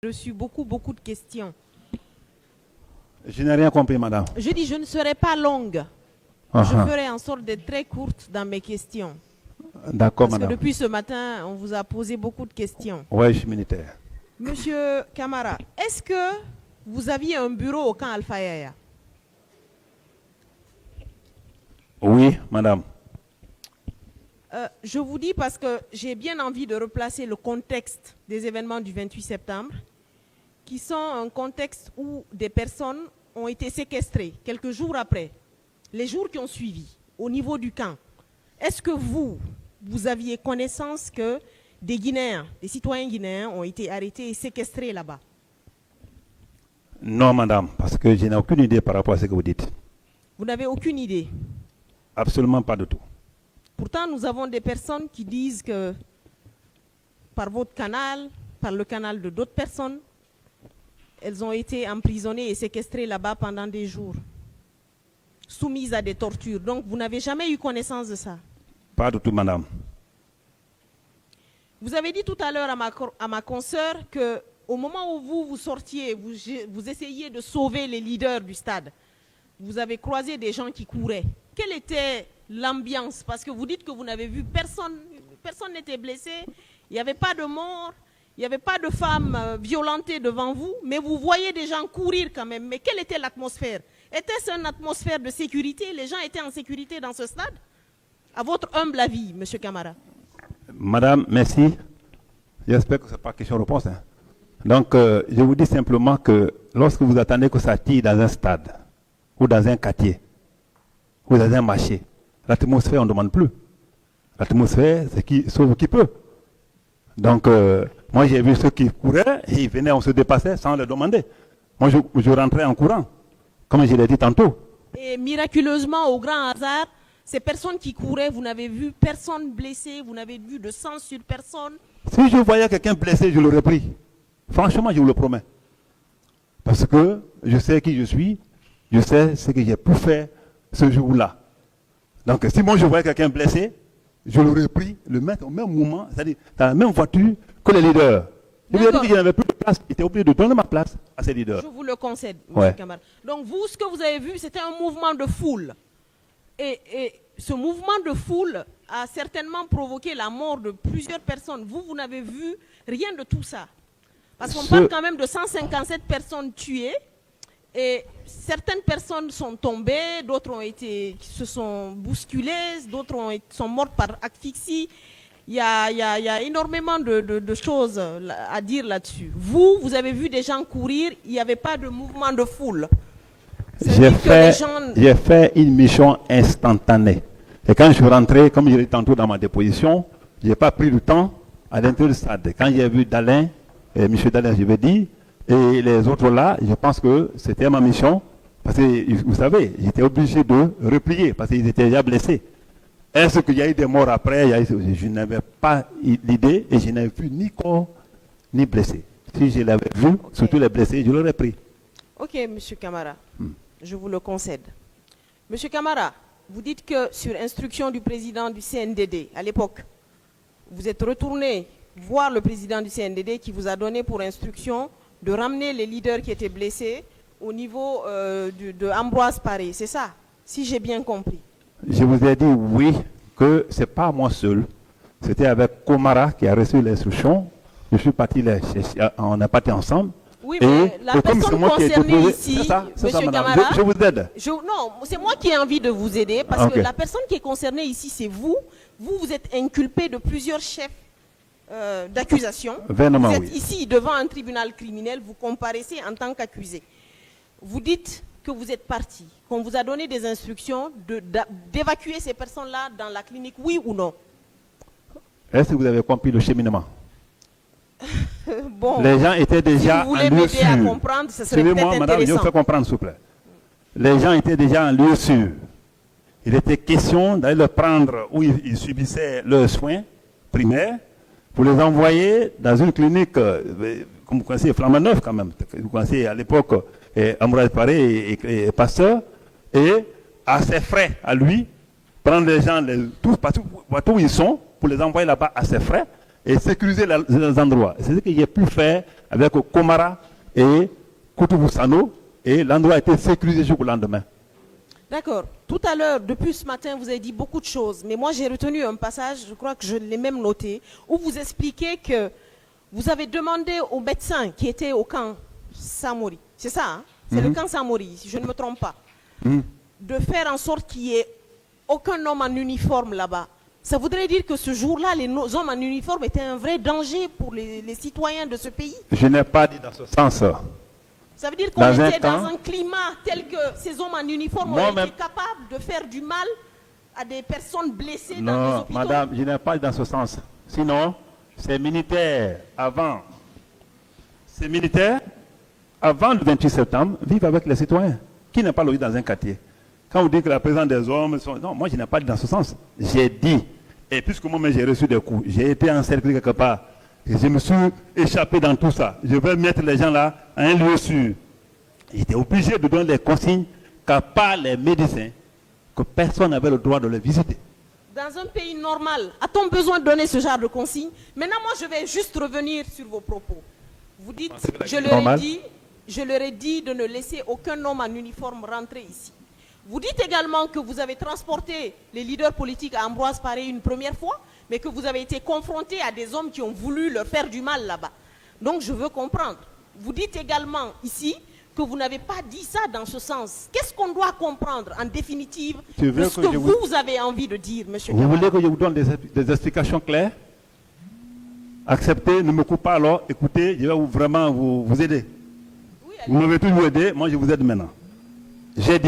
reçu beaucoup de questions. Je n'ai rien compris, madame. Je dis, je ne serai pas longue. Je ferai en sorte d'être très courte dans mes questions. D'accord, Parce que madame. depuis ce matin, on vous a posé beaucoup de questions. Oui, je suis militaire. Monsieur Camara, est-ce que vous aviez un bureau au camp Alpha Yaya? Oui, madame. Je vous dis parce que j'ai bien envie de replacer le contexte des événements du 28 septembre, qui sont un contexte où des personnes ont été séquestrées quelques jours après, les jours qui ont suivi, au niveau du camp. Est-ce que vous aviez connaissance que des Guinéens, des citoyens guinéens ont été arrêtés et séquestrés là-bas? Non, madame, parce que je n'ai aucune idée par rapport à ce que vous dites. Vous n'avez aucune idée? Absolument pas du tout. Pourtant, nous avons des personnes qui disent que par votre canal, par le canal de d'autres personnes, elles ont été emprisonnées et séquestrées là-bas pendant des jours, soumises à des tortures. Donc, vous n'avez jamais eu connaissance de ça? Pas du tout, madame. Vous avez dit tout à l'heure à ma consoeur qu'au moment où vous sortiez, vous essayiez de sauver les leaders du stade, vous avez croisé des gens qui couraient. Quelle était l'ambiance? Parce que vous dites que vous n'avez vu personne, personne n'était blessé, il n'y avait pas de mort, il n'y avait pas de femmes violentées devant vous, mais vous voyez des gens courir quand même. Mais quelle était l'atmosphère? Était-ce une atmosphère de sécurité? Les gens étaient en sécurité dans ce stade? À votre humble avis, M. Camara. Madame, merci. J'espère que ce n'est pas question-réponse. Hein. Donc, je vous dis simplement que lorsque vous attendez que ça tire dans un stade, ou dans un quartier, ou dans un marché, l'atmosphère, on ne demande plus. L'atmosphère, c'est qui sauve qui peut. Donc, moi, j'ai vu ceux qui couraient, et ils venaient, on se dépassait sans leur demander. Moi, je rentrais en courant, comme je l'ai dit tantôt. Et miraculeusement, au grand hasard, ces personnes qui couraient, vous n'avez vu personne blessé, vous n'avez vu de sang sur personne. Si je voyais quelqu'un blessé, je l'aurais pris. Franchement, je vous le promets. Parce que je sais qui je suis, je sais ce que j'ai pu faire ce jour-là. Donc, si moi je voyais quelqu'un blessé, je l'aurais pris, le mettre au même moment, c'est-à-dire dans la même voiture que les leaders. Je lui ai dit que je n'avais plus de place, j'étais obligé de donner ma place à ces leaders. Je vous le concède, Ouais. M. Camara. Donc, vous, ce que vous avez vu, c'était un mouvement de foule. Et ce mouvement de foule a certainement provoqué la mort de plusieurs personnes. Vous n'avez vu rien de tout ça. Parce qu'on parle quand même de 157 personnes tuées. Et certaines personnes sont tombées, d'autres se sont bousculées, d'autres sont mortes par asphyxie. Il y a énormément de choses à dire là-dessus. Vous avez vu des gens courir, il n'y avait pas de mouvement de foule. J'ai fait une mission instantanée. Et quand je suis rentré, comme je l'ai dit tantôt dans ma déposition, je n'ai pas pris le temps à l'intérieur du stade. Quand j'ai vu Dalin, M. Dalin, je vais dire, et les autres là, je pense que c'était ma mission. Parce que, vous savez, j'étais obligé de replier parce qu'ils étaient déjà blessés. Est-ce qu'il y a eu des morts après? Je n'avais pas l'idée et je n'avais vu ni corps ni blessés. Si je l'avais vu, surtout les blessés, je l'aurais pris. Ok, M. Camara, je vous le concède. M. Camara, vous dites que sur instruction du président du CNDD, à l'époque, vous êtes retourné voir le président du CNDD qui vous a donné pour instruction de ramener les leaders qui étaient blessés au niveau de Ambroise Paré. C'est ça, si j'ai bien compris. Je vous ai dit oui, que ce n'est pas moi seul. C'était avec Komara qui a reçu l'instruction. Je suis parti, on est parti ensemble. Oui, mais la personne concernée ici, M. Camara, je vous aide. Non, c'est moi qui ai envie de vous aider parce que la personne qui est concernée ici, c'est vous. Vous êtes inculpé de plusieurs chefs d'accusation. Vous êtes ici devant un tribunal criminel, vous comparaissez en tant qu'accusé. Vous dites que vous êtes parti, qu'on vous a donné des instructions d'évacuer ces personnes-là dans la clinique, oui ou non? Est-ce que vous avez compris le cheminement? Bon, les gens étaient déjà si vous voulez m'aider à comprendre, ce serait peut-être intéressant. Madame, je vous fais comprendre, s'il vous plaît. Les gens étaient déjà en lieu sûr. Il était question d'aller le prendre où ils subissaient leurs soins primaires pour les envoyer dans une clinique, comme vous connaissez, Flamand Neuf quand même. Vous connaissez à l'époque Ambroise Paré et Pasteur, et à ses frais, à lui, prendre les gens, tous partout où ils sont, pour les envoyer là-bas à ses frais, et sécuriser les endroits. C'est ce que j'ai pu faire avec Komara et Koutoubou-Sano, et l'endroit a été sécurisé jusqu'au lendemain. D'accord. Tout à l'heure, depuis ce matin, vous avez dit beaucoup de choses, mais moi j'ai retenu un passage, je crois que je l'ai même noté, où vous expliquez que vous avez demandé aux médecins qui étaient au camp Samori, c'est ça, hein? C'est le camp Samori, si je ne me trompe pas, de faire en sorte qu'il n'y ait aucun homme en uniforme là-bas. Ça voudrait dire que ce jour-là, les hommes en uniforme étaient un vrai danger pour les citoyens de ce pays? Je n'ai pas dit dans ce sens. Ça veut dire qu'on était dans un climat tel que ces hommes en uniforme ont été capables de faire du mal à des personnes blessées dans les hôpitaux? Non, madame, je n'ai pas dit dans ce sens. Sinon, ces militaires, avant le 28 septembre, vivent avec les citoyens. Qui n'a pas logé dans un quartier? Quand vous dites que la présence des hommes... Non, moi je n'ai pas dit dans ce sens. J'ai dit, et puisque moi-même j'ai reçu des coups, j'ai été encerclé quelque part, et je me suis échappé dans tout ça. Je vais mettre les gens là à un lieu sûr. J'étais obligé de donner des consignes qu'à part les médecins, que personne n'avait le droit de les visiter. Dans un pays normal, a-t-on besoin de donner ce genre de consignes? Maintenant, moi je vais juste revenir sur vos propos. Vous dites, je leur ai dit de ne laisser aucun homme en uniforme rentrer ici. Vous dites également que vous avez transporté les leaders politiques à Ambroise Paré une première fois, mais que vous avez été confronté à des hommes qui ont voulu leur faire du mal là-bas. Donc je veux comprendre. Vous dites également ici que vous n'avez pas dit ça dans ce sens. Qu'est-ce qu'on doit comprendre en définitive de ce que vous avez envie de dire, monsieur Kamara? Vous voulez que je vous donne des explications claires? Acceptez, ne me coupez pas alors, écoutez, je vais vraiment vous aider. Oui, vous m'avez toujours aidé, moi je vous aide maintenant. J'ai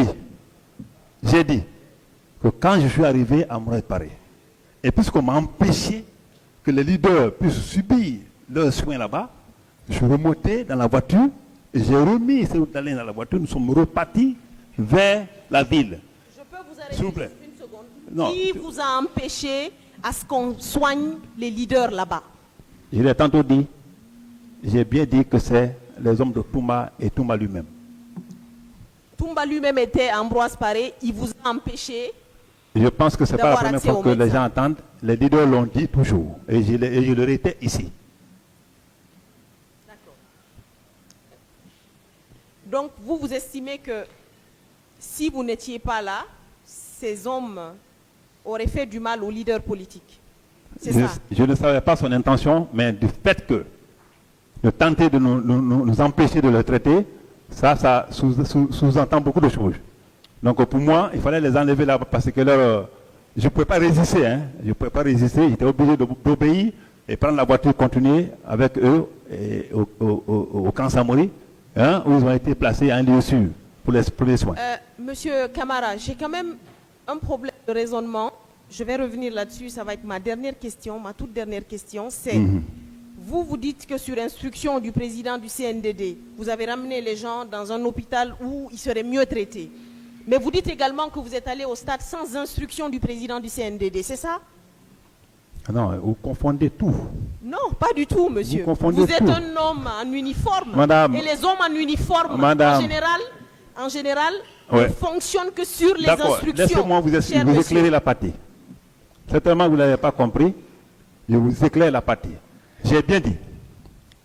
dit que quand je suis arrivé à Ambroise Paré, et puisqu'on m'a empêché que les leaders puissent subir leurs soins là-bas, je suis remonté dans la voiture et j'ai remis ces Oudalins dans la voiture. Nous sommes repartis vers la ville. Je peux vous arrêter s'il vous plaît une seconde? Non. Qui vous a empêché à ce qu'on soigne les leaders là-bas? Je l'ai tantôt dit. J'ai bien dit que c'est les hommes de Toumba et Toumba lui-même. Toumba lui-même était à Ambroise Paré, il vous a empêché. Je pense que ce n'est pas la première fois que les gens entendent. Les leaders l'ont dit toujours. Et je le répète ici. D'accord. Donc vous estimez que si vous n'étiez pas là, ces hommes auraient fait du mal aux leaders politiques? C'est ça? Je ne savais pas son intention, mais du fait que de tenter de nous empêcher de le traiter, ça sous-entend beaucoup de choses. Donc pour moi, il fallait les enlever là parce que je ne pouvais pas résister. Hein. Je ne pouvais pas résister. J'étais obligé d'obéir et prendre la voiture, continuer avec eux et au camp Samori, hein, où ils ont été placés à un lieu sûr pour les soins. Monsieur Kamara, j'ai quand même un problème de raisonnement. Je vais revenir là-dessus. Ça va être ma dernière question, ma toute dernière question. C'est, vous dites que sur instruction du président du CNDD, vous avez ramené les gens dans un hôpital où ils seraient mieux traités. Mais vous dites également que vous êtes allé au stade sans instruction du président du CNDD, c'est ça? Non, vous confondez tout. Non, pas du tout, monsieur. Vous êtes un homme en uniforme. Madame, et les hommes en uniforme, madame, en général ouais, ne fonctionnent que sur les instructions. Laissez-moi vous éclairer la partie. Certainement, vous ne l'avez pas compris. Je vous éclaire la partie. J'ai bien dit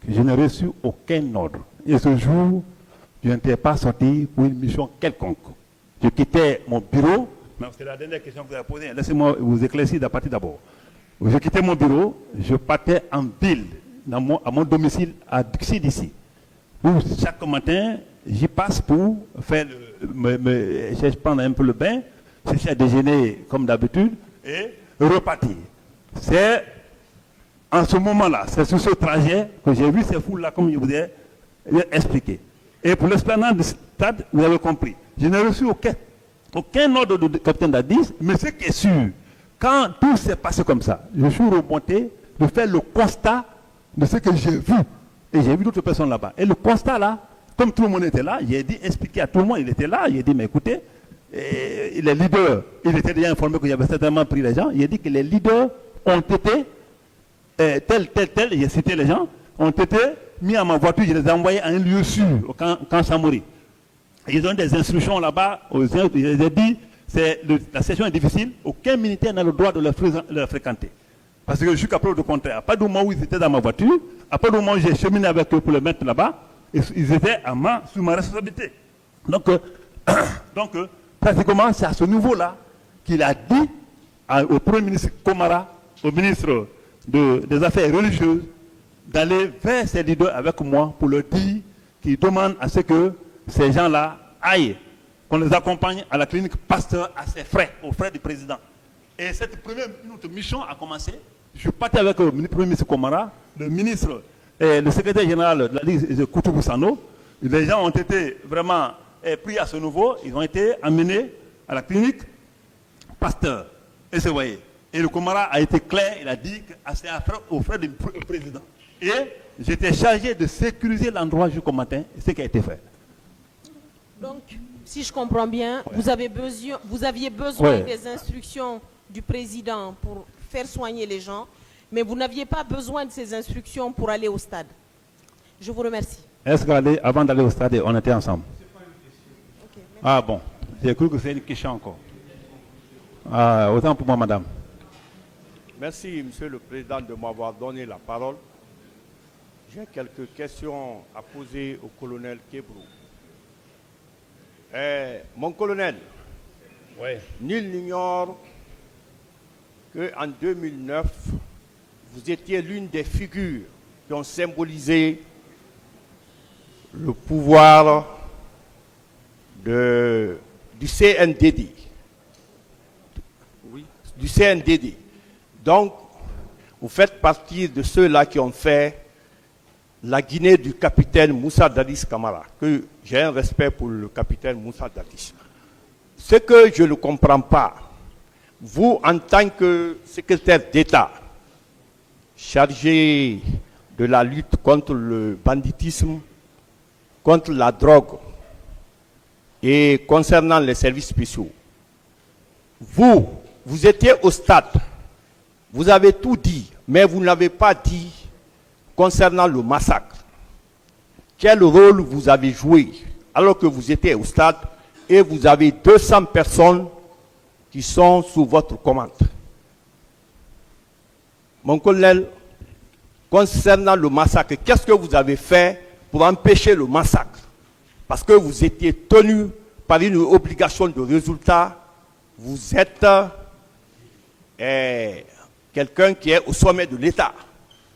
que je n'ai reçu aucun ordre. Et ce jour, je n'étais pas sorti pour une mission quelconque. Je quittais mon bureau. C'est la dernière question que vous avez posée. Laissez-moi vous éclaircir la partie d'abord. Je quittais mon bureau, je partais en ville, à mon domicile à Dixie d'ici. Où chaque matin, j'y passe pour faire prendre un peu le bain, chercher à déjeuner comme d'habitude et repartir. C'est en ce moment-là, c'est sur ce trajet que j'ai vu ces foules-là, comme je vous ai expliqué. Et pour l'esplanade du stade, vous avez compris. Je n'ai reçu aucun ordre de capitaine d'Addis, mais ce qui est sûr, quand tout s'est passé comme ça, je suis remonté de faire le constat de ce que j'ai vu. Et j'ai vu d'autres personnes là-bas. Et le constat là, comme tout le monde était là, j'ai dit, expliquer à tout le monde, il était là, j'ai dit, mais écoutez, les leaders, il était déjà informé que j'avais certainement pris les gens, j'ai dit que les leaders ont été, tel, j'ai cité les gens, ont été mis à ma voiture, je les ai envoyés à un lieu sûr, au camp Samori. Ils ont des instructions là-bas, je les ai dit, la session est difficile, aucun militaire n'a le droit de leur fréquenter. Parce que jusqu'à preuve de contraire, à pas du moment où ils étaient dans ma voiture, à pas du moment où j'ai cheminé avec eux pour le mettre là-bas, ils étaient sous ma responsabilité. Donc, pratiquement, c'est à ce niveau-là qu'il a dit au Premier ministre Komara, au ministre des Affaires religieuses, d'aller vers ces leaders avec moi pour leur dire qu'ils demandent à ce que ces gens-là aillent, qu'on les accompagne à la clinique Pasteur à ses frais, aux frais du président. Et cette première notre mission a commencé. Je partais avec le Premier ministre Komara, le ministre et le secrétaire général de la Ligue de Koutoubou Sano. Les gens ont été vraiment pris à ce niveau. Ils ont été amenés à la clinique Pasteur. Et c'est voyez. Et le Komara a été clair, il a dit que c'est aux frais du président. Et j'étais chargé de sécuriser l'endroit jusqu'au matin, et c'est ce qui a été fait. Donc, si je comprends bien, vous aviez besoin des instructions du président pour faire soigner les gens, mais vous n'aviez pas besoin de ces instructions pour aller au stade. Je vous remercie. Est-ce qu'avant d'aller au stade, on était ensemble? Okay, ah bon, j'ai cru que c'est une question encore. Ah, autant pour moi, madame. Merci, monsieur le président, de m'avoir donné la parole. J'ai quelques questions à poser au colonel Kebrou. Mon colonel, nul n'ignore qu'en 2009, vous étiez l'une des figures qui ont symbolisé le pouvoir du CNDD. Oui, du CNDD. Donc, vous faites partie de ceux-là qui ont fait la Guinée du capitaine Moussa Dadis Camara, que j'ai un respect pour le capitaine Moussa Dadis. Ce que je ne comprends pas, vous, en tant que secrétaire d'État, chargé de la lutte contre le banditisme, contre la drogue et concernant les services spéciaux, vous étiez au stade, vous avez tout dit, mais vous n'avez pas dit concernant le massacre. Quel rôle vous avez joué alors que vous étiez au stade et vous avez 200 personnes qui sont sous votre commande? Mon colonel, concernant le massacre, qu'est-ce que vous avez fait pour empêcher le massacre? Parce que vous étiez tenu par une obligation de résultat. Vous êtes quelqu'un qui est au sommet de l'État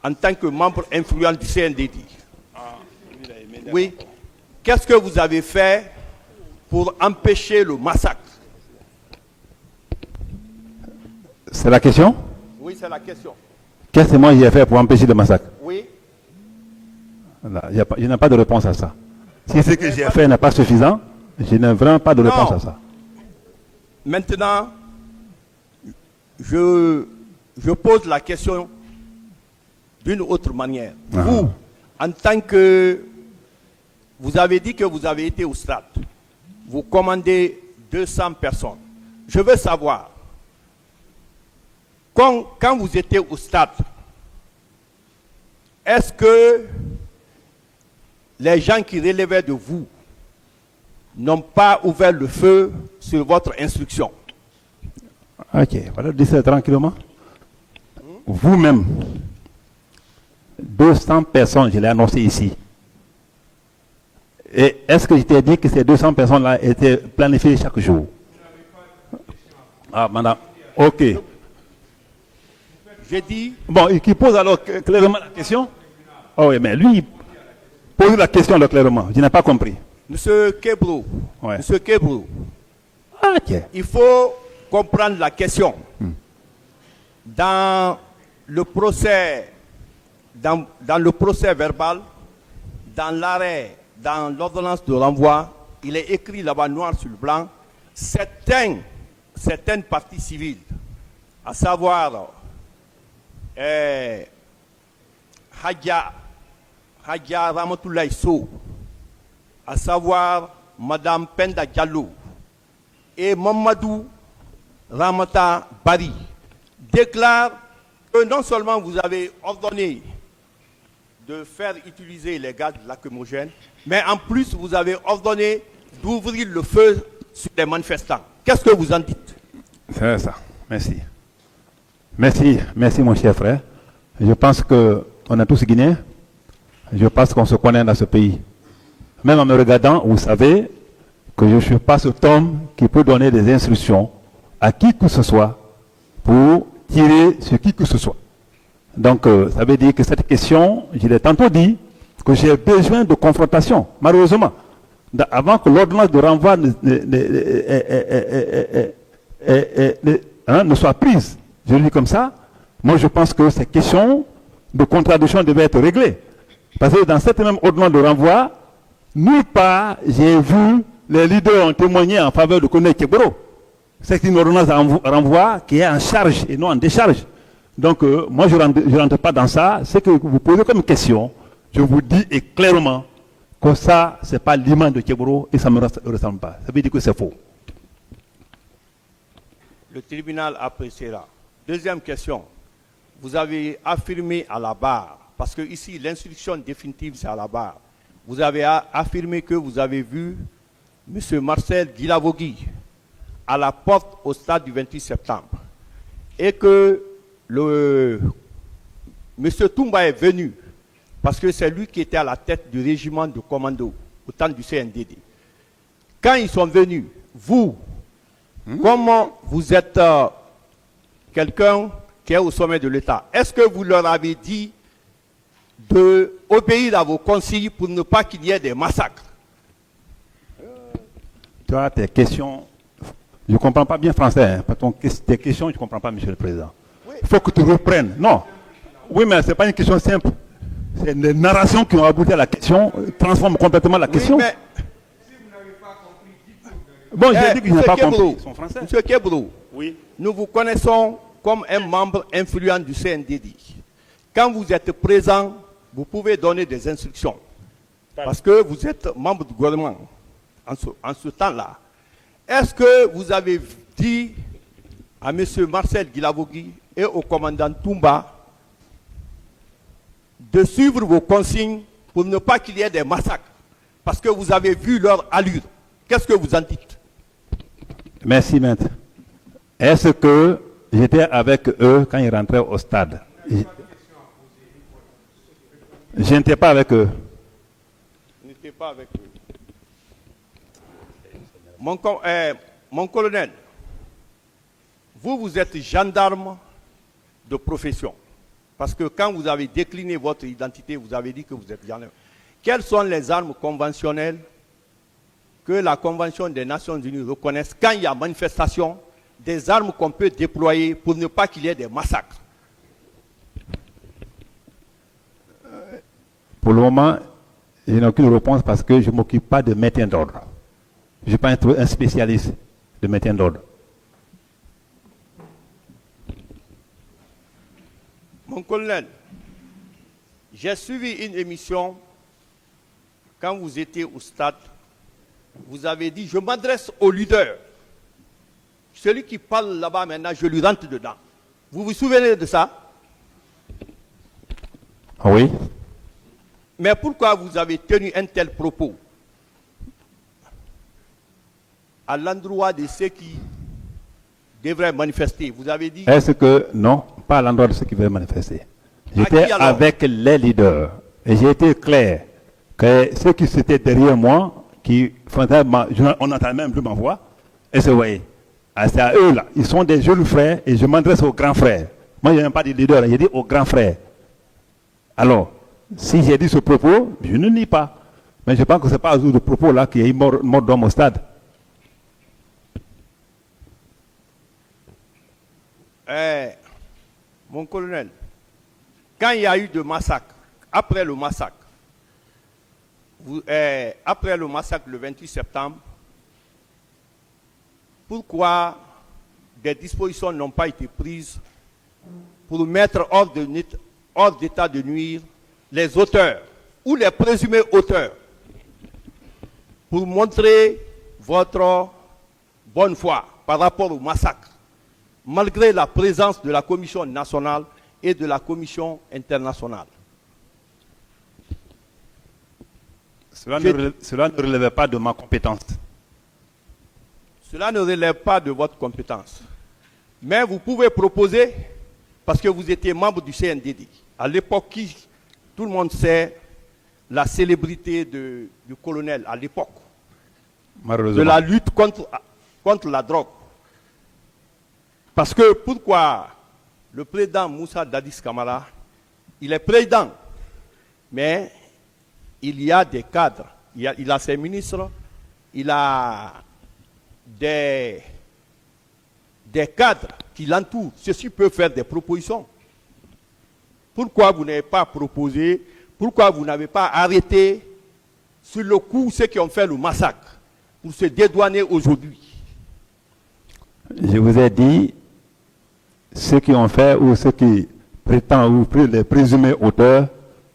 en tant que membre influent du CNDD. Oui. Qu'est-ce que vous avez fait pour empêcher le massacre? C'est la question? Oui, c'est la question. Qu'est-ce que moi j'ai fait pour empêcher le massacre? Oui. Je n'ai pas de réponse à ça. Si ce que j'ai fait n'est pas suffisant, je n'ai vraiment pas de réponse à ça. Maintenant, je pose la question d'une autre manière. Vous, en tant que... Vous avez dit que vous avez été au stade. Vous commandez 200 personnes. Je veux savoir, quand vous étiez au stade, est-ce que les gens qui relevaient de vous n'ont pas ouvert le feu sur votre instruction? Ok, voilà, dites tranquillement. Vous-même, 200 personnes, je l'ai annoncé ici. Et est-ce que je t'ai dit que ces 200 personnes-là étaient planifiées chaque jour? Ah, madame, ok. J'ai dit... Bon, qui pose alors clairement la question? Oh oui, mais lui, il pose la question alors clairement. Je n'ai pas compris. Monsieur Kebrou, Monsieur Kebrou, il faut comprendre la question. Dans le procès, dans le procès verbal, dans l'arrêt, dans l'ordonnance de renvoi, il est écrit là-bas noir sur blanc, certaines parties civiles, à savoir Hadja Ramatoulaye Sow, à savoir Madame Penda Diallo et Mamadou Ramata Bari, déclarent que non seulement vous avez ordonné de faire utiliser les gaz lacrymogènes, mais en plus vous avez ordonné d'ouvrir le feu sur les manifestants. Qu'est-ce que vous en dites? C'est ça, merci. Merci, merci mon cher frère. Je pense qu'on est tous Guinéens. Je pense qu'on se connaît dans ce pays. Même en me regardant, vous savez que je ne suis pas cet homme qui peut donner des instructions à qui que ce soit pour tirer sur qui que ce soit. Donc, ça veut dire que cette question, je l'ai tantôt dit, que j'ai besoin de confrontation, malheureusement. Avant que l'ordonnance de renvoi ne soit prise, je le dis comme ça, moi je pense que ces questions de contradiction devaient être réglées. Parce que dans cette même ordonnance de renvoi, nulle part j'ai vu les leaders ont témoigné en faveur de Kone Kegboro. C'est une ordonnance de renvoi qui est en charge et non en décharge. Donc moi je ne rentre pas dans ça. Ce que vous posez comme question, je vous dis et clairement que ça, ce n'est pas l'imam de Kegboro et ça ne me ressemble pas. Ça veut dire que c'est faux. Le tribunal appréciera. Deuxième question. Vous avez affirmé à la barre, parce que ici l'instruction définitive c'est à la barre, vous avez affirmé que vous avez vu M. Marcel Guilavogui à la porte au stade du 28 septembre et que M. Toumba est venu parce que c'est lui qui était à la tête du régiment de commando au temps du CNDD. Quand ils sont venus, vous, comment vous êtes quelqu'un qui est au sommet de l'État, est-ce que vous leur avez dit d'obéir à vos consignes pour ne pas qu'il y ait des massacres? Toi, tes questions, je ne comprends pas bien français. Hein. Tes questions, je ne comprends pas, Monsieur le Président. Il faut que tu reprennes. Non. Oui, mais ce n'est pas une question simple. C'est les narrations qui ont abouti à la question, transforment complètement la question. Mais... Bon, j'ai dit que je n'ai pas compris. Monsieur Kebrou, oui. Nous vous connaissons comme un membre influent du CNDD. Quand vous êtes présent, vous pouvez donner des instructions. Parce que vous êtes membre du gouvernement en ce temps-là. Est-ce que vous avez dit à M. Marcel Guilavogui et au commandant Toumba de suivre vos consignes pour ne pas qu'il y ait des massacres? Parce que vous avez vu leur allure. Qu'est-ce que vous en dites? Merci, maître. Est-ce que j'étais avec eux quand ils rentraient au stade? Je n'étais pas avec eux. Je n'étais pas avec eux. Mon colonel, vous êtes gendarme de profession. Parce que quand vous avez décliné votre identité, vous avez dit que vous êtes gendarme. Quelles sont les armes conventionnelles que la Convention des Nations Unies reconnaisse quand il y a manifestation, des armes qu'on peut déployer pour ne pas qu'il y ait des massacres? Pour le moment, je n'ai aucune réponse parce que je ne m'occupe pas de maintien d'ordre. Je ne suis pas un spécialiste de maintien d'ordre. Mon colonel, j'ai suivi une émission quand vous étiez au stade. Vous avez dit, je m'adresse au leader. Celui qui parle là-bas maintenant, je lui rentre dedans. Vous vous souvenez de ça? Oui. Mais pourquoi vous avez tenu un tel propos à l'endroit de ceux qui devraient manifester? Vous avez dit... Est-ce que... Non, pas à l'endroit de ceux qui veulent manifester. J'étais avec les leaders. Et j'ai été clair que ceux qui étaient derrière moi, qui faisaient on n'entend même plus ma voix, et c'est voyez. C'est à eux là. Ils sont des jeunes frères et je m'adresse aux grands frères. Moi, je n'ai même pas dit leader, j'ai dit aux grands frères. Alors, si j'ai dit ce propos, je ne nie pas. Mais je pense que ce n'est pas à cause de propos là qu'il y a eu mort d'homme au stade. Mon colonel, quand il y a eu de massacre, après le massacre le 28 septembre, pourquoi des dispositions n'ont pas été prises pour mettre hors d'état de nuire les auteurs ou les présumés auteurs pour montrer votre bonne foi par rapport au massacre, malgré la présence de la Commission nationale et de la Commission internationale? Cela ne relève pas de ma compétence. Cela ne relève pas de votre compétence. Mais vous pouvez proposer parce que vous étiez membre du CNDD. À l'époque, tout le monde sait la célébrité du colonel à l'époque, de la lutte contre la drogue. Parce que pourquoi le président Moussa Dadis Camara, il est président, mais il y a des cadres, il a ses ministres, il a des cadres qui l'entourent. Ceux-ci peuvent faire des propositions. Pourquoi vous n'avez pas proposé, pourquoi vous n'avez pas arrêté sur le coup ceux qui ont fait le massacre pour se dédouaner aujourd'hui? Je vous ai dit, ceux qui ont fait ou ceux qui prétendent ou les présumés auteurs,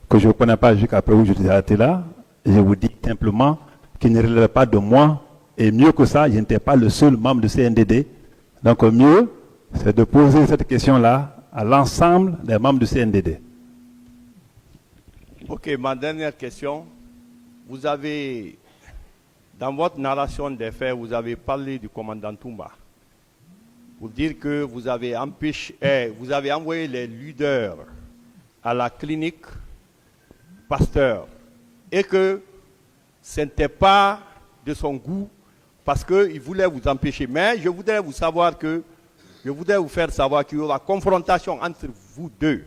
que je ne connais pas jusqu'après où je suis arrêté là, je vous dis simplement qu'ils ne relèvent pas de moi. Et mieux que ça, je n'étais pas le seul membre du CNDD. Donc mieux, c'est de poser cette question-là à l'ensemble des membres du CNDD. Ok, ma dernière question. Vous avez, dans votre narration des faits, vous avez parlé du commandant Toumba. Pour dire que vous avez envoyé les leaders à la clinique Pasteur et que ce n'était pas de son goût parce qu'il voulait vous empêcher. Mais je voudrais vous faire savoir qu'il y aura confrontation entre vous deux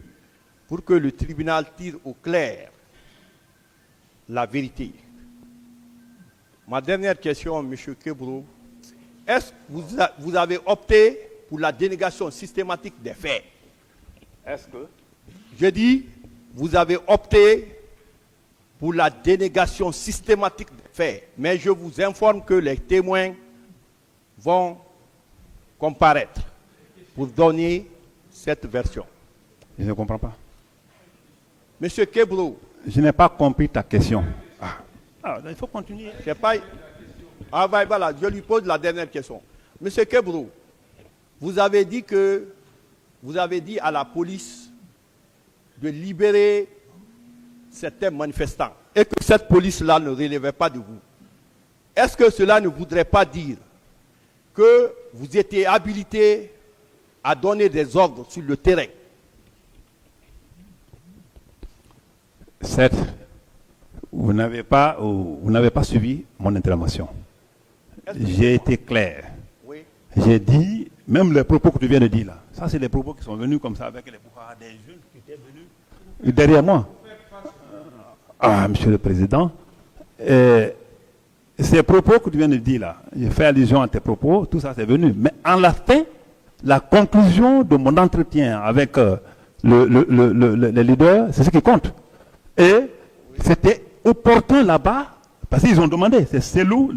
pour que le tribunal tire au clair la vérité. Ma dernière question, M. Kebro, est-ce que vous avez opté pour la dénégation systématique des faits? Est-ce que? Je dis, vous avez opté pour la dénégation systématique des faits, mais je vous informe que les témoins vont comparaître pour donner cette version. Je ne comprends pas. Monsieur Kebro. Je n'ai pas compris ta question. Il faut continuer. Voilà, je lui pose la dernière question. Monsieur Kebro, vous avez dit à la police de libérer certains manifestants et que cette police-là ne relevait pas de vous. Est-ce que cela ne voudrait pas dire que vous étiez habilité à donner des ordres sur le terrain? Certes, vous n'avez pas suivi mon intervention. J'ai été clair. Oui. J'ai dit, même les propos que tu viens de dire là, ça c'est les propos qui sont venus comme ça avec les pouvoirs des jeunes qui étaient venus derrière moi. Monsieur le Président, ces propos que tu viens de dire là, j'ai fait allusion à tes propos, tout ça c'est venu. Mais en la fin, la conclusion de mon entretien avec le leader, c'est ce qui compte. Et c'était opportun là-bas, parce qu'ils ont demandé, c'est Selou,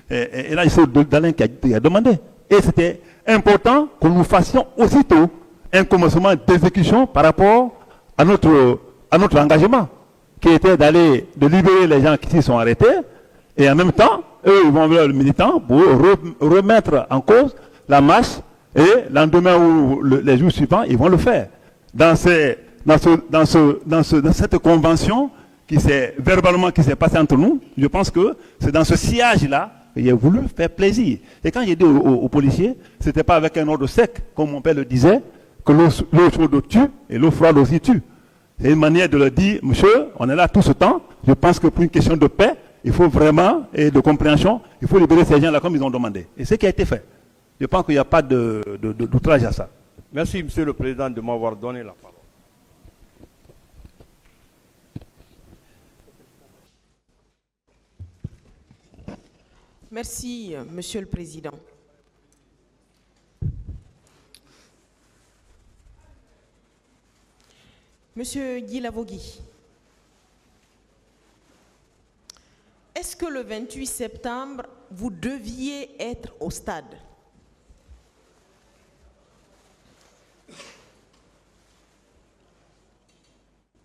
et là il s'est Dalin qui a demandé. Et c'était important que nous fassions aussitôt un commencement d'exécution par rapport à notre engagement, qui était de libérer les gens qui s'y sont arrêtés, et en même temps, eux, ils vont vers le militant pour remettre en cause la marche, et lendemain ou les jours suivants, ils vont le faire. Dans cette convention qui s'est passée entre nous, je pense que c'est dans ce sillage-là que j'ai voulu faire plaisir. Et quand j'ai dit aux policiers, ce n'était pas avec un ordre sec, comme mon père le disait, que l'eau chaude tue et l'eau froide aussi tue. C'est une manière de leur dire, monsieur, on est là tout ce temps, je pense que pour une question de paix, il faut vraiment, et de compréhension, il faut libérer ces gens-là comme ils ont demandé. Et c'est ce qui a été fait. Je pense qu'il n'y a pas d'outrage à ça. Merci, Monsieur le Président, de m'avoir donné la parole. Merci, Monsieur le Président. Monsieur Guy Lavogui, est-ce que le 28 septembre, vous deviez être au stade?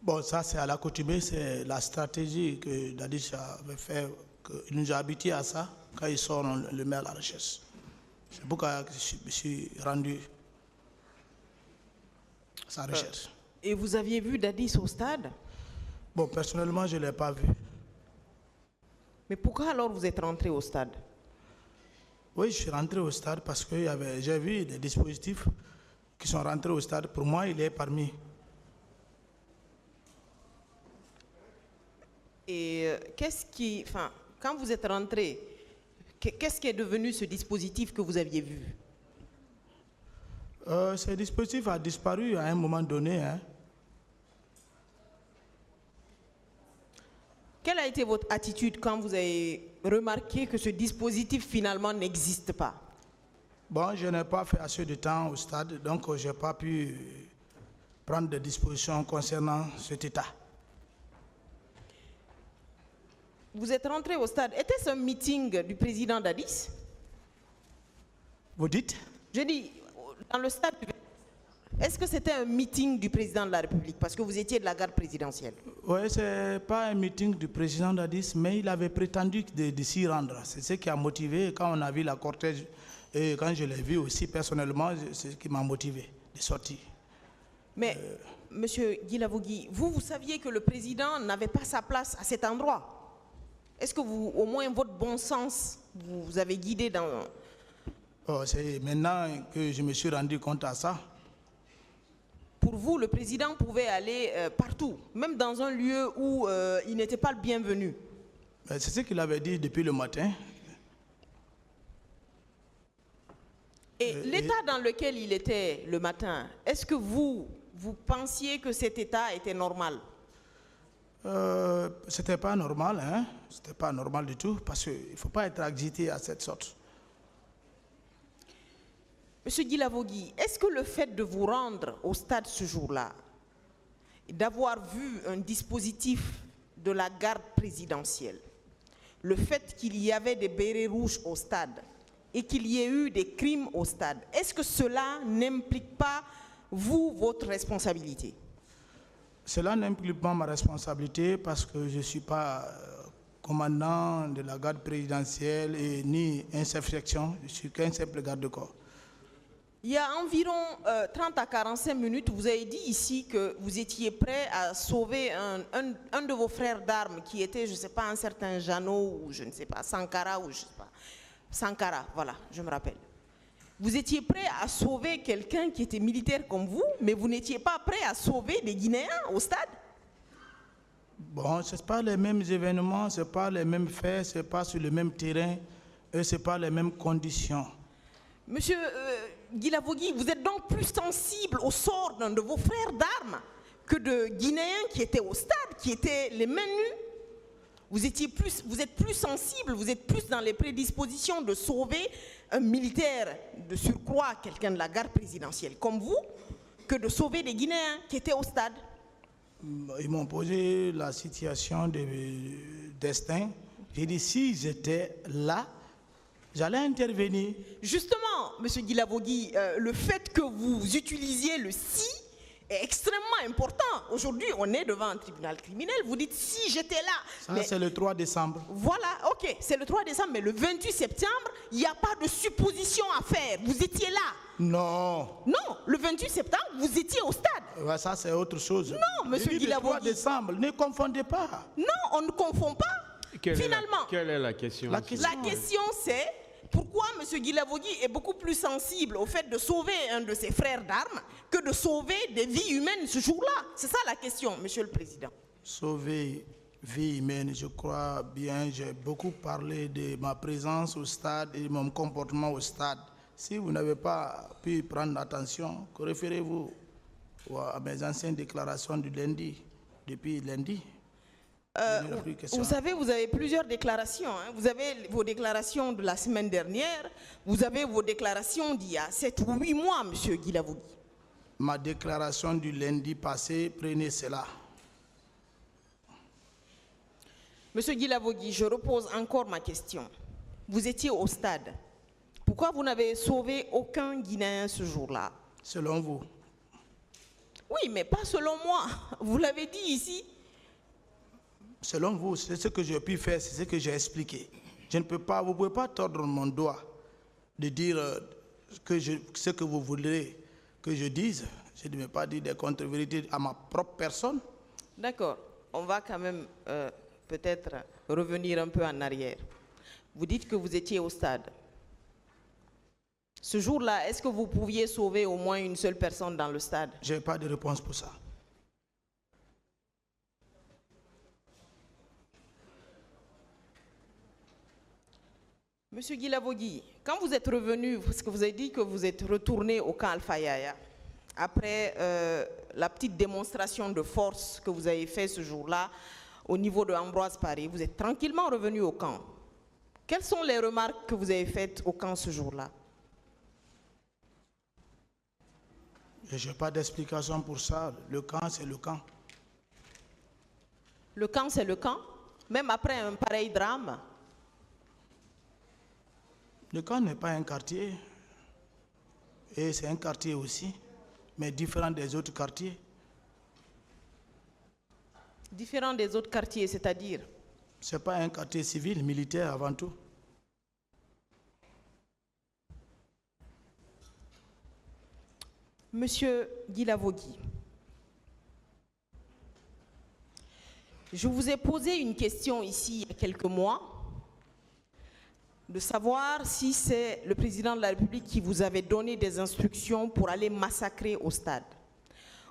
Bon, ça c'est à l'accoutumée, c'est la stratégie que Dadis avait fait, qu'il nous a habitués à ça quand ils sont le maire à la recherche. C'est pourquoi je me suis rendu à sa recherche. Et vous aviez vu Dadis au stade? Bon, personnellement, je ne l'ai pas vu. Mais pourquoi alors vous êtes rentré au stade? Oui, je suis rentré au stade parce que j'ai vu des dispositifs qui sont rentrés au stade, pour moi, il est parmi. Et quand vous êtes rentré, qu'est-ce qui est devenu ce dispositif que vous aviez vu? Ce dispositif a disparu à un moment donné. Hein. Quelle a été votre attitude quand vous avez remarqué que ce dispositif finalement n'existe pas? Bon, je n'ai pas fait assez de temps au stade, donc je n'ai pas pu prendre des dispositions concernant cet état. Vous êtes rentré au stade. Était-ce un meeting du président Dadis? Vous dites? Je dis, dans le stade, est-ce que c'était un meeting du président de la République? Parce que vous étiez de la garde présidentielle. Oui, ce n'est pas un meeting du président Dadis, mais il avait prétendu de s'y rendre. C'est ce qui a motivé, quand on a vu la cortège, et quand je l'ai vu aussi personnellement, c'est ce qui m'a motivé de sortir. Mais, Monsieur Guilavogui, vous saviez que le président n'avait pas sa place à cet endroit. Est-ce que vous, au moins votre bon sens, vous avez guidé dans... Oh, c'est maintenant que je me suis rendu compte à ça. Pour vous, le président pouvait aller partout, même dans un lieu où il n'était pas le bienvenu. C'est ce qu'il avait dit depuis le matin. Et l'état dans lequel il était le matin, est-ce que vous pensiez que cet état était normal? C'était pas normal, hein? C'était pas normal du tout, parce qu'il ne faut pas être agité à cette sorte. Monsieur Guilavogui, est-ce que le fait de vous rendre au stade ce jour-là, d'avoir vu un dispositif de la garde présidentielle, le fait qu'il y avait des bérets rouges au stade et qu'il y ait eu des crimes au stade, est-ce que cela n'implique pas, vous, votre responsabilité? Cela n'implique pas ma responsabilité parce que je ne suis pas commandant de la garde présidentielle et ni un chef-section, je suis qu'un simple garde-corps. Il y a environ 30 à 45 minutes, vous avez dit ici que vous étiez prêt à sauver un de vos frères d'armes qui était, je ne sais pas, un certain Jeannot ou je ne sais pas, Sankara ou je ne sais pas. Sankara, voilà, je me rappelle. Vous étiez prêt à sauver quelqu'un qui était militaire comme vous, mais vous n'étiez pas prêt à sauver des Guinéens au stade? Bon, ce n'est pas les mêmes événements, ce n'est pas les mêmes faits, ce n'est pas sur le même terrain, et ce n'est pas les mêmes conditions. Monsieur Guilavogui, vous êtes donc plus sensible au sort d'un de vos frères d'armes que de Guinéens qui étaient au stade, qui étaient les mains nues? Vous êtes plus sensible, vous êtes plus dans les prédispositions de sauver un militaire de surcroît, quelqu'un de la garde présidentielle comme vous, que de sauver des Guinéens qui étaient au stade. Ils m'ont posé la situation de destin. J'ai dit, si j'étais là, j'allais intervenir. Justement, M. Guilavogui, le fait que vous utilisiez le « si » est extrêmement important. Aujourd'hui, on est devant un tribunal criminel. Vous dites, si j'étais là... Ça, c'est le 3 décembre. Voilà, ok, c'est le 3 décembre, mais le 28 septembre, il n'y a pas de supposition à faire. Vous étiez là. Non. Non, le 28 septembre, vous étiez au stade. Ouais, ça, c'est autre chose. Non, M. Guilavogui. Le 3 décembre, ne confondez pas. Non, on ne confond pas. Finalement, quelle est la question? La question, c'est... Pourquoi M. Guilavogui est beaucoup plus sensible au fait de sauver un de ses frères d'armes que de sauver des vies humaines ce jour-là? C'est ça la question, Monsieur le Président. Sauver vie humaine, je crois bien. J'ai beaucoup parlé de ma présence au stade et mon comportement au stade. Si vous n'avez pas pu prendre attention, que référez-vous à mes anciennes déclarations du lundi, depuis lundi? Vous savez, vous avez plusieurs déclarations. Hein. Vous avez vos déclarations de la semaine dernière, vous avez vos déclarations d'il y a 7 ou 8 mois, M. Guilavogui. Ma déclaration du lundi passé, prenez cela. M. Guilavogui, je repose encore ma question. Vous étiez au stade. Pourquoi vous n'avez sauvé aucun Guinéen ce jour-là? Selon vous? Oui, mais pas selon moi. Vous l'avez dit ici. Selon vous, c'est ce que j'ai pu faire, c'est ce que j'ai expliqué. Je ne peux pas, vous ne pouvez pas tordre mon doigt de dire ce que vous voulez que je dise. Je ne vais pas dire des contre-vérités à ma propre personne. D'accord. On va quand même peut-être revenir un peu en arrière. Vous dites que vous étiez au stade. Ce jour-là, est-ce que vous pouviez sauver au moins une seule personne dans le stade? Je n'ai pas de réponse pour ça. Monsieur Guilavogui, quand vous êtes revenu, parce que vous avez dit que vous êtes retourné au camp Alpha Yaya, après la petite démonstration de force que vous avez fait ce jour-là au niveau de Ambroise Paré, vous êtes tranquillement revenu au camp. Quelles sont les remarques que vous avez faites au camp ce jour-là? Je n'ai pas d'explication pour ça. Le camp, c'est le camp. Le camp, c'est le camp? Même après un pareil drame? Le camp n'est pas un quartier. Et c'est un quartier aussi, mais différent des autres quartiers. Différent des autres quartiers, c'est-à-dire? Ce n'est pas un quartier civil, militaire avant tout. Monsieur Guilavogui, je vous ai posé une question ici il y a quelques mois, de savoir si c'est le président de la République qui vous avait donné des instructions pour aller massacrer au stade.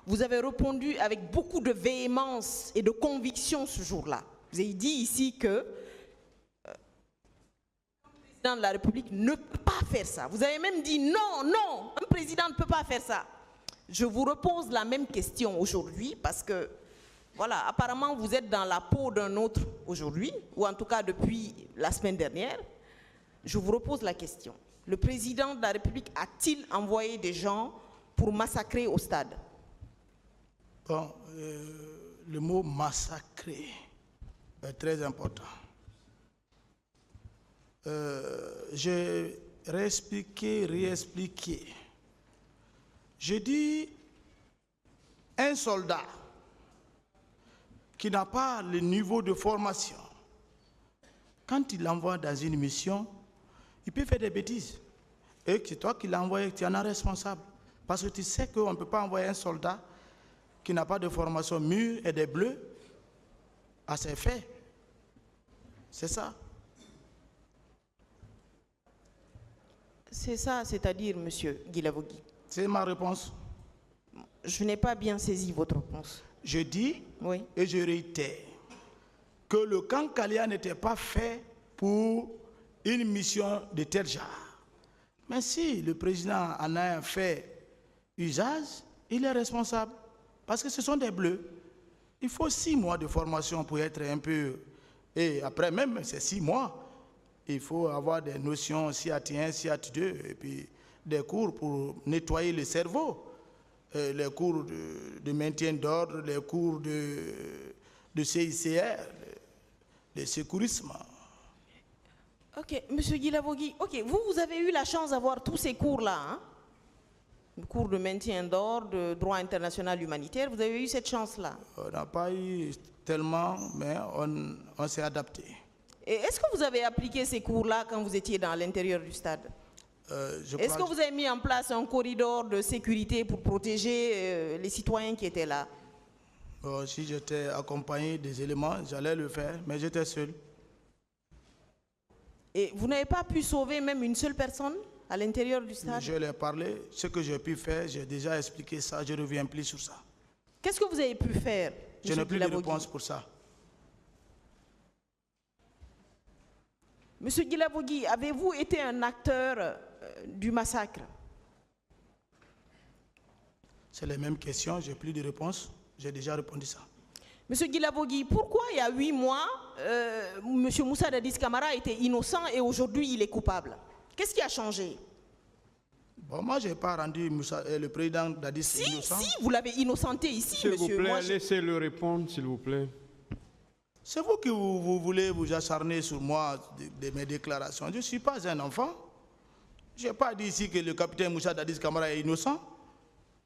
Vous avez répondu avec beaucoup de véhémence et de conviction ce jour-là. Vous avez dit ici que le président de la République ne peut pas faire ça. Vous avez même dit non, non, un président ne peut pas faire ça. Je vous repose la même question aujourd'hui parce que, voilà, apparemment vous êtes dans la peau d'un autre aujourd'hui, ou en tout cas depuis la semaine dernière. Je vous repose la question. Le président de la République a-t-il envoyé des gens pour massacrer au stade? Bon, le mot massacrer est très important. J'ai réexpliqué. Je dis, un soldat qui n'a pas le niveau de formation, quand il l'envoie dans une mission, il peut faire des bêtises. Et c'est toi qui l'as envoyé, tu en es responsable. Parce que tu sais qu'on ne peut pas envoyer un soldat qui n'a pas de formation mûre et des bleus à ses faits. C'est ça. C'est ça, c'est-à-dire, monsieur Guilavogui? C'est ma réponse. Je n'ai pas bien saisi votre réponse. Je dis, oui, et je réitère, que le camp Kalia n'était pas fait pour une mission de tel genre. Mais si le président en a fait usage, il est responsable. Parce que ce sont des bleus. Il faut 6 mois de formation pour être un peu... Et après même, c'est 6 mois. Il faut avoir des notions SIAT1, SIAT2, et puis des cours pour nettoyer le cerveau. Les cours de maintien d'ordre, les cours de CICR, de secourisme. Ok, monsieur Guilavogui, ok, vous avez eu la chance d'avoir tous ces cours-là, hein? Le cours de maintien d'ordre, de droit international humanitaire, vous avez eu cette chance-là? On n'a pas eu tellement, mais on s'est adapté. Et est-ce que vous avez appliqué ces cours-là quand vous étiez dans l'intérieur du stade? Est-ce que vous avez mis en place un corridor de sécurité pour protéger les citoyens qui étaient là? Si j'étais accompagné des éléments, j'allais le faire, mais j'étais seul. Et vous n'avez pas pu sauver même une seule personne à l'intérieur du stade? Je l'ai parlé, ce que j'ai pu faire, j'ai déjà expliqué ça, je ne reviens plus sur ça. Qu'est-ce que vous avez pu faire? Je n'ai plus de réponse pour ça. Monsieur Guilavogui, avez-vous été un acteur du massacre? C'est les mêmes questions, j'ai plus de réponse, j'ai déjà répondu ça. Monsieur Guilavogui, pourquoi il y a 8 mois, monsieur Moussa Dadis Camara était innocent et aujourd'hui il est coupable? Qu'est-ce qui a changé? Bon, moi, je n'ai pas rendu le président Dadis innocent. Si, vous l'avez innocenté ici, monsieur. S'il vous plaît, laissez-le répondre, s'il vous plaît. C'est vous qui vous voulez vous acharner sur moi de mes déclarations. Je ne suis pas un enfant. Je n'ai pas dit ici que le capitaine Moussa Dadis Camara est innocent.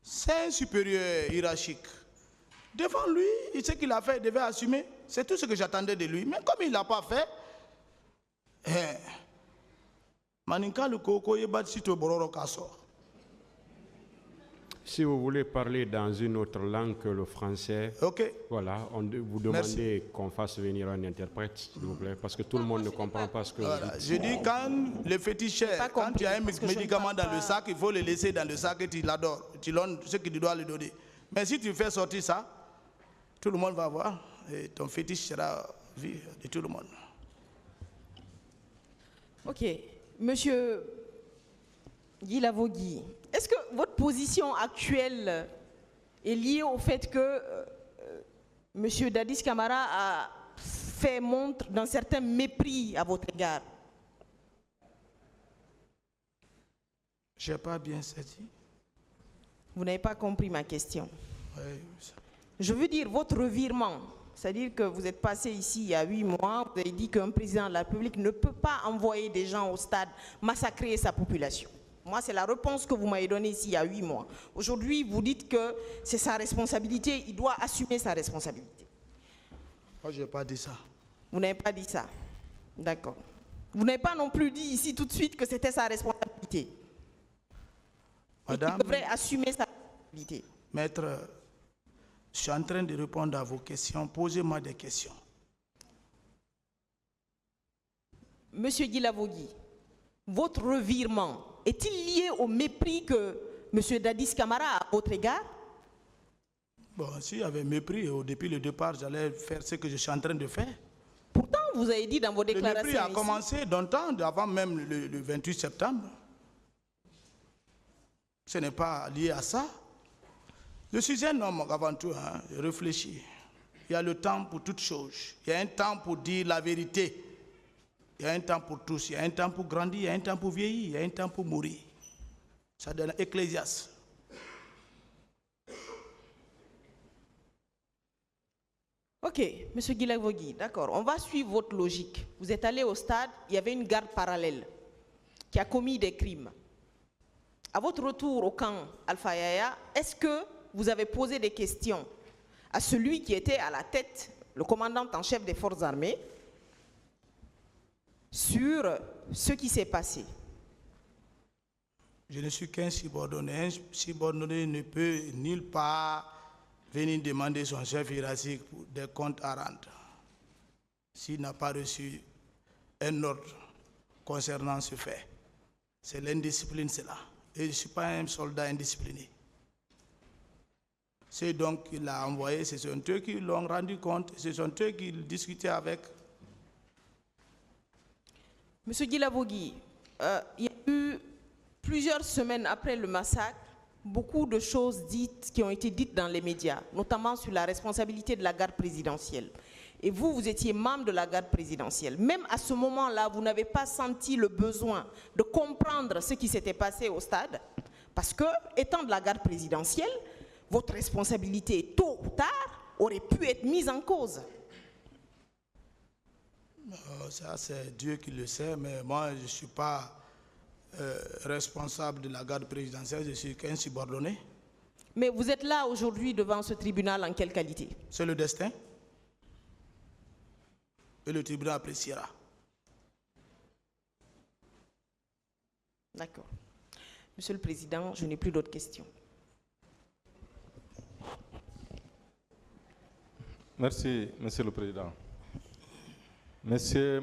C'est un supérieur hiérarchique. Devant lui, ce qu'il a fait, il devait assumer. C'est tout ce que j'attendais de lui. Mais comme il ne l'a pas fait, Si vous voulez parler dans une autre langue que le français, Ok. voilà, vous demandez qu'on fasse venir un interprète, s'il vous plaît, parce que tout le monde ne comprend pas ce que vous Voilà. dites. Je dis, quand le féticheur, quand tu as un parce que je ne médicament parle dans le pas. sac, il faut le laisser dans le sac et tu l'adores. Tu donnes ce que tu dois lui donner. Mais si tu fais sortir ça, tout le monde va voir et ton fétiche sera vu de tout le monde. Ok. Monsieur Guy Lavogui, est-ce que votre position actuelle est liée au fait que Monsieur Dadis Camara a fait montre d'un certain mépris à votre égard? Je n'ai pas bien saisi. Vous n'avez pas compris ma question. Oui. Je veux dire votre revirement. C'est-à-dire que vous êtes passé ici il y a 8 mois, vous avez dit qu'un président de la République ne peut pas envoyer des gens au stade massacrer sa population. Moi, c'est la réponse que vous m'avez donnée ici il y a 8 mois. Aujourd'hui, vous dites que c'est sa responsabilité, il doit assumer sa responsabilité. Moi, je n'ai pas dit ça. Vous n'avez pas dit ça. D'accord. Vous n'avez pas non plus dit ici tout de suite que c'était sa responsabilité. Madame, il devrait assumer sa responsabilité. Maître, je suis en train de répondre à vos questions. Posez-moi des questions. Monsieur Guy Lavogui, votre revirement est-il lié au mépris que Monsieur Dadis Camara a à votre égard? Bon, s'il y avait mépris, depuis le départ, j'allais faire ce que je suis en train de faire. Pourtant, vous avez dit dans vos Le déclarations mépris a ici, commencé longtemps, avant même le 28 septembre. Ce n'est pas lié à ça. Je suis un homme avant tout, hein, je réfléchis. Il y a le temps pour toutes choses. Il y a un temps pour dire la vérité. Il y a un temps pour tous. Il y a un temps pour grandir, il y a un temps pour vieillir, il y a un temps pour mourir. Ça donne Ecclésiaste. Ok, Monsieur Guy Lavogui, d'accord, on va suivre votre logique. Vous êtes allé au stade, il y avait une garde parallèle qui a commis des crimes. À votre retour au camp Alpha Yaya, est-ce que vous avez posé des questions à celui qui était à la tête, le commandant en chef des forces armées, sur ce qui s'est passé? Je ne suis qu'un subordonné. Un subordonné ne peut nulle part venir demander son chef hiérarchique pour des comptes à rendre s'il n'a pas reçu un ordre concernant ce fait. C'est l'indiscipline, cela. Et je ne suis pas un soldat indiscipliné. C'est donc qu'il a envoyé, ce sont eux qui l'ont rendu compte, ce sont eux qui discutaient avec. Monsieur Guy Lavogui, il y a eu plusieurs semaines après le massacre, beaucoup de choses dites qui ont été dites dans les médias, notamment sur la responsabilité de la garde présidentielle. Et vous, vous étiez membre de la garde présidentielle. Même à ce moment-là, vous n'avez pas senti le besoin de comprendre ce qui s'était passé au stade, parce que, étant de la garde présidentielle, votre responsabilité, tôt ou tard, aurait pu être mise en cause. Ça, c'est Dieu qui le sait, mais moi, je ne suis pas responsable de la garde présidentielle, je suis qu'un subordonné. Mais vous êtes là aujourd'hui devant ce tribunal en quelle qualité? C'est le destin. Et le tribunal appréciera. D'accord. Monsieur le Président, je n'ai plus d'autres questions. Merci, Monsieur le Président. Monsieur